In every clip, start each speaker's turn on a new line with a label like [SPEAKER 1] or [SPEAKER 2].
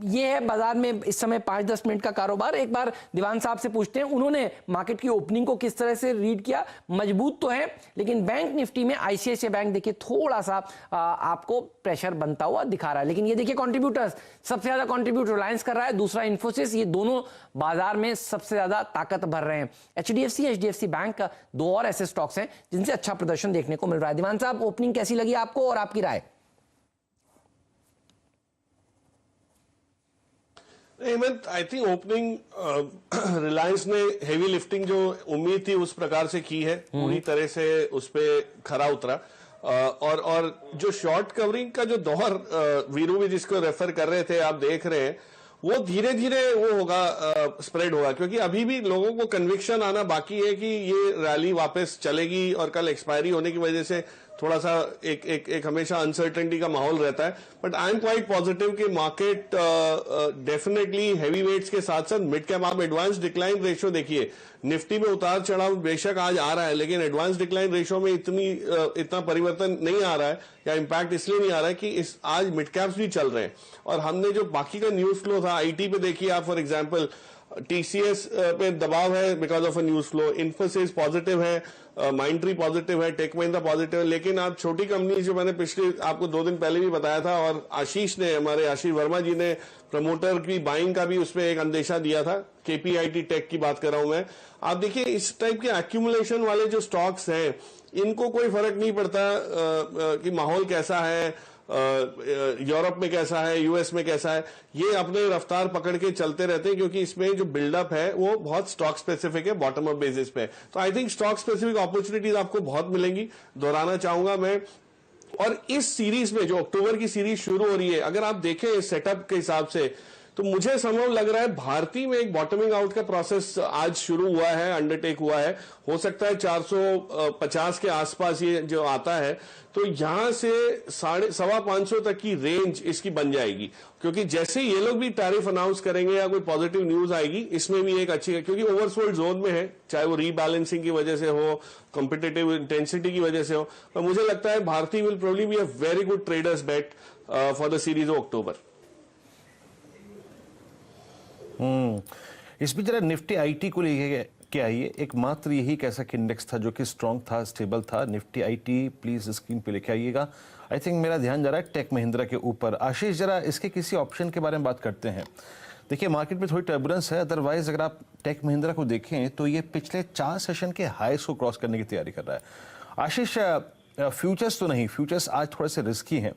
[SPEAKER 1] ये है बाजार में इस समय 5-10 मिनट का कारोबार। एक बार दीवान साहब से पूछते हैं, उन्होंने मार्केट की ओपनिंग को किस तरह से रीड किया। मजबूत तो है, लेकिन बैंक निफ्टी में आईसीआईसीआई बैंक देखिए थोड़ा सा आपको प्रेशर बनता हुआ दिखा रहा है। लेकिन ये देखिए कंट्रीब्यूटर्स, सबसे ज्यादा कंट्रीब्यूट रिलायंस कर रहा है, दूसरा इन्फोसिस, ये दोनों बाजार में सबसे ज्यादा ताकत भर रहे हैं। एचडीएफसी बैंक, दो और ऐसे स्टॉक्स हैं जिनसे अच्छा प्रदर्शन देखने को मिल रहा है। दीवान साहब, ओपनिंग कैसी लगी आपको और आपकी राय?
[SPEAKER 2] आई थिंक ओपनिंग रिलायंस ने हेवी लिफ्टिंग जो उम्मीद थी उस प्रकार से की है, पूरी तरह से उस पर खरा उतरा। और जो शॉर्ट कवरिंग का जो दौर वीरू भी जिसको रेफर कर रहे थे, आप देख रहे हैं वो धीरे धीरे वो होगा, स्प्रेड होगा, क्योंकि अभी भी लोगों को कन्विक्शन आना बाकी है कि ये रैली वापस चलेगी। और कल एक्सपायरी होने की वजह से थोड़ा सा एक हमेशा अनसर्टेनिटी का माहौल रहता है। But I am quite positive कि मार्केट डेफिनेटली हैवी वेट्स के साथ साथ मिड कैप, आप एडवांस डिक्लाइन रेशियो देखिए, निफ्टी में उतार चढ़ाव बेशक आज आ रहा है, लेकिन एडवांस डिक्लाइन रेशियो में इतना परिवर्तन नहीं आ रहा है, या इंपैक्ट इसलिए नहीं आ रहा है कि आज मिड कैप्स भी चल रहे हैं। और हमने जो बाकी का न्यूज फ्लो था, आईटी पे देखिए आप, फॉर एग्जांपल टीसीएस पे दबाव है because of a news flow, Infosys positive है, माइंडट्री पॉजिटिव है, टेक महिंद्रा पॉजिटिव है। लेकिन आप छोटी कंपनी जो मैंने पिछले आपको 2 दिन पहले भी बताया था, और आशीष ने, हमारे आशीष वर्मा जी ने प्रमोटर की बाइंग का भी उसमें एक अंदेशा दिया था, केपीआईटी टेक की बात कर रहा हूं मैं। आप देखिए इस टाइप के एक्यूमुलेशन वाले जो स्टॉक्स हैं, इनको कोई फर्क नहीं पड़ता कि माहौल कैसा है, यूरोप में कैसा है, यूएस में कैसा है, ये अपने रफ्तार पकड़ के चलते रहते हैं, क्योंकि इसमें जो बिल्डअप है वो बहुत स्टॉक स्पेसिफिक है, बॉटम अप बेसिस पे। तो I think stock specific opportunities आपको बहुत मिलेंगी, दोहराना चाहूंगा मैं। और इस सीरीज में जो अक्टूबर की सीरीज शुरू हो रही है, अगर आप देखें सेटअप के हिसाब से, तो मुझे संभव लग रहा है भारतीय में एक बॉटमिंग आउट का प्रोसेस आज शुरू हुआ है, अंडरटेक हुआ है। हो सकता है 450 के आसपास ये जो आता है, तो यहां से 550 तक की रेंज इसकी बन जाएगी, क्योंकि जैसे ये लोग भी टैरिफ अनाउंस करेंगे या कोई पॉजिटिव न्यूज आएगी, इसमें भी एक अच्छी है, क्योंकि ओवरसोल्ड जोन में है, चाहे वो रीबैलेंसिंग की वजह से हो, कॉम्पिटिटिव इंटेंसिटी की वजह से हो। पर मुझे लगता है भारतीय will probably be a very good traders bet for the series of October.
[SPEAKER 3] इस बीच जरा निफ्टी आईटी को लेके क्या आइए, एकमात्र यही एक ऐसा इंडेक्स था जो कि स्ट्रांग था, स्टेबल था। निफ्टी आईटी प्लीज स्क्रीन पे लेके आइएगा। आई थिंक मेरा ध्यान जा रहा है टेक महिंद्रा के ऊपर। आशीष, जरा इसके किसी ऑप्शन के बारे में बात करते हैं। देखिए मार्केट में थोड़ी टर्बुलेंस है, अदरवाइज अगर आप टेक महिंद्रा को देखें तो ये पिछले 4 सेशन के हाईस को क्रॉस करने की तैयारी कर रहा है। आशीष, फ्यूचर्स तो नहीं, फ्यूचर्स आज थोड़े से रिस्की हैं।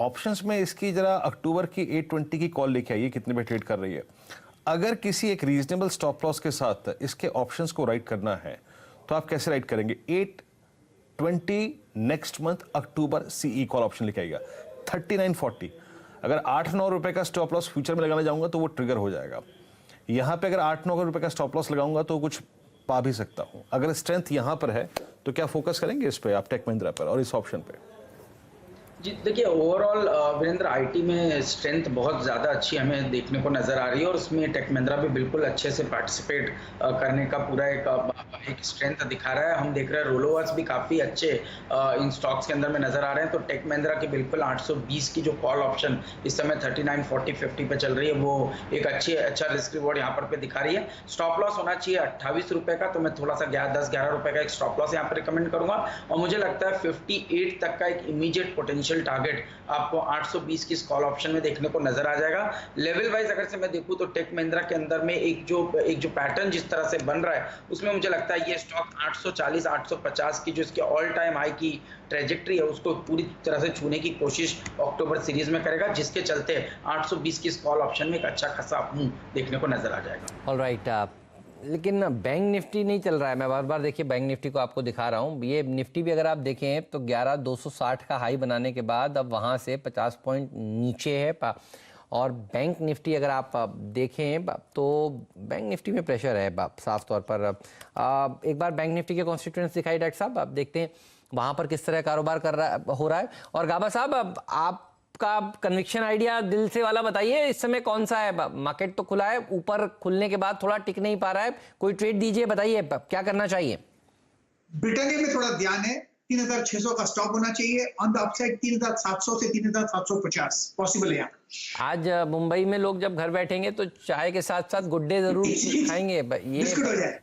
[SPEAKER 3] ऑप्शंस में इसकी जरा अक्टूबर की 820 की कॉल लेके आइए, कितने पे ट्रेड कर रही है। अगर किसी एक रीजनेबल स्टॉप लॉस के साथ इसके ऑप्शंस को राइट करना है तो आप कैसे राइट करेंगे? 820 नेक्स्ट मंथ अक्टूबर सीई कॉल ऑप्शन लेके आएगा 3940। अगर 8-9 रुपए का स्टॉप लॉस फ्यूचर में लगाने जाऊंगा तो वो ट्रिगर हो जाएगा। यहां पे अगर 8-9 रुपए का स्टॉप लॉस लगाऊंगा तो कुछ पा भी सकता हूं। अगर स्ट्रेंथ यहां पर है तो क्या फोकस करेंगे इस पे आप, टेक महिंद्रा पर और इस ऑप्शन पे?
[SPEAKER 4] जी देखिए, ओवरऑल वीरेंद्र आईटी में स्ट्रेंथ बहुत ज़्यादा अच्छी हमें देखने को नज़र आ रही है, और उसमें टेक महिंद्रा भी बिल्कुल अच्छे से पार्टिसिपेट करने का पूरा एक स्ट्रेंथ दिखा रहा है। हम देख रहे हैं रोलोवर्स भी काफ़ी अच्छे इन स्टॉक्स के अंदर में नज़र आ रहे हैं। तो टेक महिंद्रा की बिल्कुल 820 की जो कॉल ऑप्शन इस समय 3940-50 पे चल रही है, वो एक अच्छा रिस्क रिवॉर्ड यहाँ पर दिखा रही है। स्टॉप लॉस होना चाहिए 28 रुपये का, तो मैं थोड़ा सा 10-11 रुपये का एक स्टॉप लॉस यहाँ पर रिकमेंड करूँगा। और मुझे लगता है 58 तक का एक इमीडिएट पोटेंशियल टारगेट आपको 820 की कॉल ऑप्शन में देखने को नजर आ जाएगा। लेवल वाइज अगर से मैं देखूं तो टेक महिंद्रा के अंदर में एक जो पैटर्न जिस तरह से बन रहा है, उसमें मुझे लगता है ये स्टॉक 840-850 की जो इसकी ऑल टाइम हाई की ट्रेजेक्ट्री है उसको पूरी तरह से छूने की कोशिश अक्टूबर सीरीज में करेगा, जिसके चलते 820 की कॉल ऑप्शन में एक अच्छा खासा देखने को नजर आ जाएगा।
[SPEAKER 1] ऑलराइट, लेकिन बैंक निफ्टी नहीं चल रहा है। मैं बार बार देखिए बैंक निफ्टी को आपको दिखा रहा हूँ। ये निफ्टी भी अगर आप देखें तो 11260 का हाई बनाने के बाद अब वहाँ से 50 पॉइंट नीचे है। और बैंक निफ्टी अगर आप देखें तो बैंक निफ्टी में प्रेशर है साफ तौर पर। एक बार बैंक निफ्टी के कॉन्स्टिट्यूएंट्स दिखाई डॉक्टर साहब, आप देखते हैं वहाँ पर किस तरह कारोबार हो रहा है। और गाबा साहब, आप का कन्विक्शन आइडिया दिल से वाला बताइए, इस समय कौन सा है? मार्केट तो खुला है, ऊपर खुलने के बाद थोड़ा टिक नहीं पा रहा है, कोई ट्रेड दीजिए, बताइए क्या करना चाहिए?
[SPEAKER 5] ब्रिटानिया में थोड़ा ध्यान है, 3600 का स्टॉप होना चाहिए। ऑन द अपसाइड 3700 से 3750 पॉसिबल है यहाँ।
[SPEAKER 1] आज मुंबई में लोग जब घर बैठेंगे तो चाय के साथ साथ गुड्डे जरूर खाएंगे, ये
[SPEAKER 5] बिस्कुट हो जाए।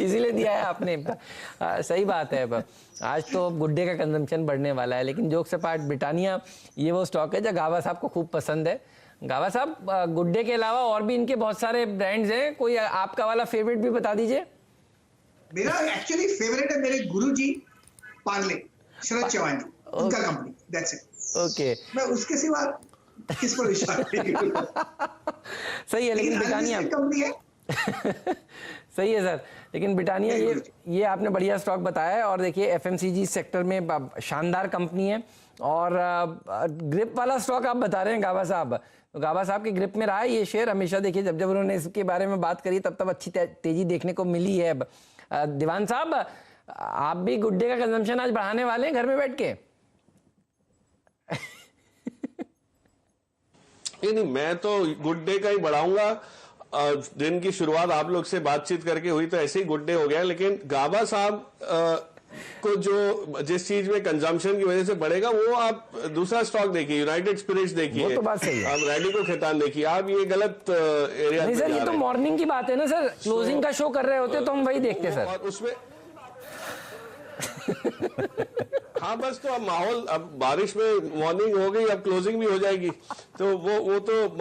[SPEAKER 1] इसीलिए दिया है आपने। सही बात है, आज तो गुड्डे का कंजम्पशन बढ़ने वाला है। लेकिन जोक से पार्ट, ब्रिटानिया ये वो स्टॉक है जो गावा साहब को खूब पसंद है। गावा साहब, गुड्डे के अलावा और भी इनके बहुत सारे ब्रांड्स हैं, कोई आपका वाला फेवरेट भी बता दीजिए।
[SPEAKER 5] मेरा एक्चुअली फेवरेट है मेरे गुरुजी पार्ले, शरद चौहान जी, उनका कंपनी, दैट्स इट।
[SPEAKER 1] ओके,
[SPEAKER 5] मैं उसके सिवा किस पर विश्वास नहीं करूंगा।
[SPEAKER 1] सही है। लेकिन ब्रिटानिया
[SPEAKER 5] कंपनी है।
[SPEAKER 1] सही है सर, लेकिन ब्रिटानिया ये आपने बढ़िया स्टॉक बताया है। और देखिए एफएमसीजी सेक्टर में शानदार कंपनी है। और ग्रिप वाला स्टॉक आप बता रहे हैं गावा साहब, तो गावा साहब के ग्रिप में रहा है ये शेयर हमेशा। देखिए जब जब उन्होंने इसके बारे में बात करी तब तब अच्छी तेजी देखने को मिली है। दीवान साहब, आप भी गुड्डे का कंजम्पशन आज बढ़ाने वाले हैं घर में बैठ के?
[SPEAKER 2] नहीं, मैं तो गुड डे का ही बढ़ाऊंगा। दिन की शुरुआत आप लोग से बातचीत करके हुई तो ऐसे ही गुड डे हो गया। लेकिन गाबा साहब को जो जिस चीज में कंजम्पशन की वजह से बढ़ेगा, वो आप दूसरा स्टॉक देखिए, यूनाइटेड स्पिरिट्स देखिए,
[SPEAKER 1] वो तो बात सही है।
[SPEAKER 2] आप रैडिको खैतान देखिए, आप ये गलत एरिया
[SPEAKER 1] नहीं सर, ये तो मॉर्निंग की बात है ना सर, क्लोजिंग का शो कर रहे होते तो हम वही देखते सर।
[SPEAKER 2] और उसमें हाँ, बस तो अब माहौल, अब बारिश में मॉर्निंग हो गई, अब क्लोजिंग भी हो जाएगी, तो वो तो